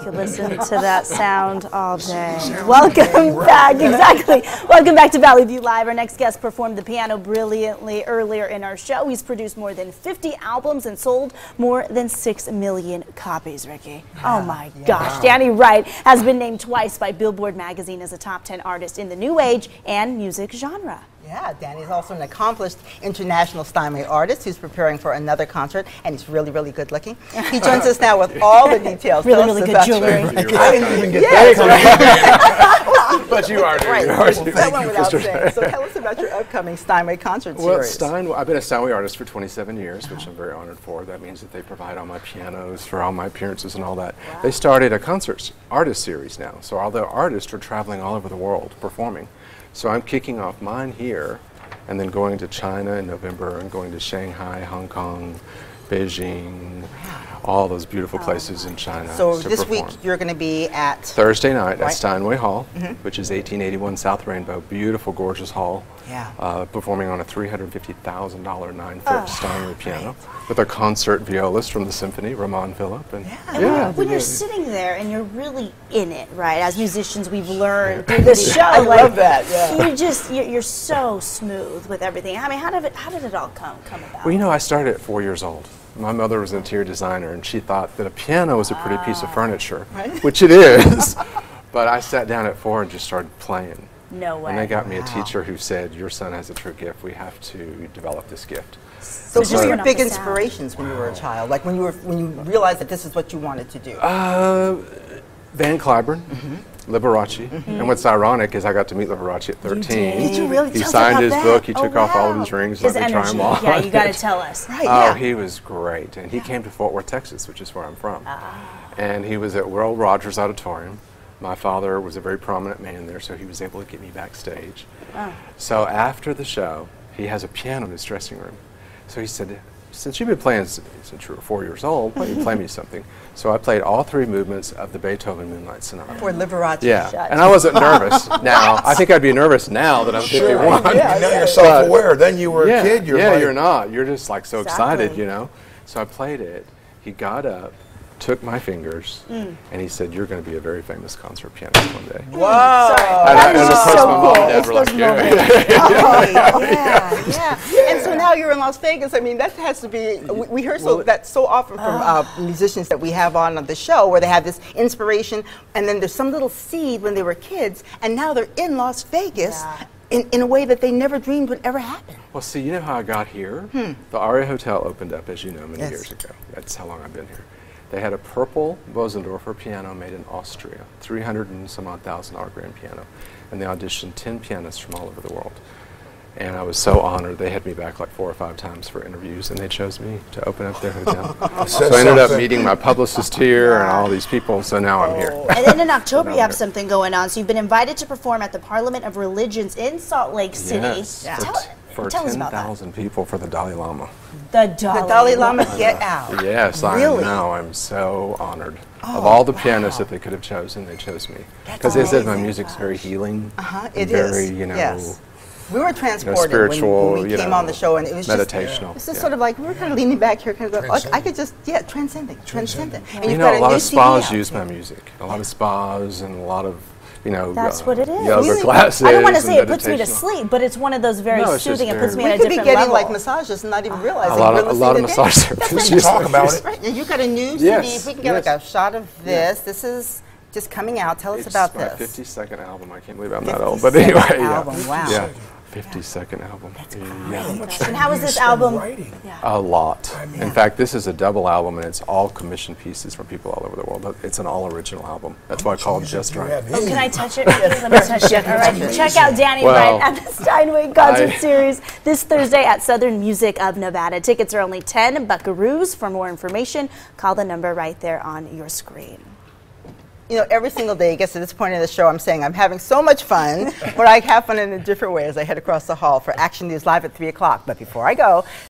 could listen to that sound all day. Welcome back, exactly. Welcome back to Valley View Live. Our next guest performed the piano brilliantly earlier in our show. He's produced more than 50 albums and sold more than 6 million copies, Ricky. Oh my gosh. Danny Wright has been named twice by Billboard magazine as a top 10 artist in the new age and music genre. Yeah, Danny's also an accomplished international Steinway artist who's preparing for another concert, and he's really, really good looking. He joins us now with all the details. Really good jewelry. I didn't even get that. But you are doing it. That went without saying. So tell us about your upcoming Steinway concert series. I've been a Steinway artist for 27 years, which I'm very honored for. That means that they provide all my pianos for all my appearances and all that. Wow. They started a concert artist series now, so all the artists are traveling all over the world performing. So I'm kicking off mine here, and then going to China in November, and going to Shanghai, Hong Kong, Beijing, all those beautiful places in China. So this week you're going to be at? Thursday night at Steinway Hall, which is 1881 South Rainbow. Beautiful, gorgeous hall. Yeah. Performing on a $350,000 9-foot Steinway piano with a concert violist from the symphony, Ramon Phillip. And when you're sitting there and you're really in it, right? As musicians, we've learned through this show. I love that. Yeah. You're so smooth with everything. I mean, how did it all come about? Well, you know, I started at 4 years old. My mother was an interior designer, and she thought that a piano was a pretty piece of furniture, which it is. But I sat down at 4 and just started playing. No way. And they got me a teacher who said, "Your son has a true gift. We have to develop this gift." So who were your big inspirations when you were a child? Like when you realized that this is what you wanted to do? Van Cliburn, Liberace. And what's ironic is I got to meet Liberace at 13. Did you really? He signed his book. He took off all of his rings and let me try them on. Yeah, you got to tell us. He was great. And he came to Fort Worth, Texas, which is where I'm from. And he was at Will Rogers Auditorium. My father was a very prominent man there, so he was able to get me backstage. So after the show, he has a piano in his dressing room. So he said, "Since you've been playing since you were 4 years old, why don't you play me something?" So I played all 3 movements of the Beethoven Moonlight Sonata. For Liberace. Yeah, and I wasn't nervous. Now, I think I'd be nervous now that I'm 51. Now you're self-aware. Then you were a kid. You're not. You're just like so excited, you know. So I played it. He got up, took my fingers, and he said, "You're going to be a very famous concert pianist one day." Wow! And of course, my mom and dad were like, yeah. And so now you're in Las Vegas. I mean, that has to be. We hear that so often from musicians that we have on the show, where they have this inspiration, and then there's some little seed when they were kids, and now they're in Las Vegas. In a way that they never dreamed would ever happen. Well, see, you know how I got here? The Aria Hotel opened up, as you know, many years ago. That's how long I've been here. They had a purple Bosendorfer piano made in Austria, 300 and some odd $1,000 grand piano. And they auditioned 10 pianists from all over the world. And I was so honored. They had me back like 4 or 5 times for interviews, and they chose me to open up their hotel. So I ended up meeting my publicist here and all these people, so now I'm here. And then in October you have something going on. So you've been invited to perform at the Parliament of Religions in Salt Lake City. Yes, for 10,000 people for the Dalai Lama. The Dalai Lama, get out. Yes, really? I know. I'm so honored. Of all the pianists that they could have chosen, they chose me. Because they said my music's very healing. It very, is. you know, we were transported spiritual, when we came on the show, and it was meditational. Just, it's just sort of like we were kind of leaning back here, kind of like, I could just, transcendent. And you know, a lot of spas use my music. A lot of spas and a lot of, you know, that's what it is. Yoga classes. I don't want to say it puts me to sleep, but it's one of those very soothing. It puts me on a different level. We could be getting like massages and not even realizing. A lot of massage therapists. Let's talk about it. Right, and you got a new CD. If we can get like a shot of this. This is just coming out. Tell us about this. It's my 52nd album. I can't believe I'm that old, but anyway, wow. Yeah. 52nd album. That's and how is this album? A lot. In fact, this is a double album, and it's all commissioned pieces from people all over the world. It's an all-original album. That's why I call it Just Right. Oh, can I touch it? Let me touch it. All right. Check out Danny Wright at the Steinway Concert Series this Thursday at Southern Music of Nevada. Tickets are only 10 buckaroos. For more information, call the number right there on your screen. You know, every single day, I guess at this point in the show, I'm saying I'm having so much fun, but I have fun in a different way as I head across the hall for Action News Live at 3 o'clock. But before I go,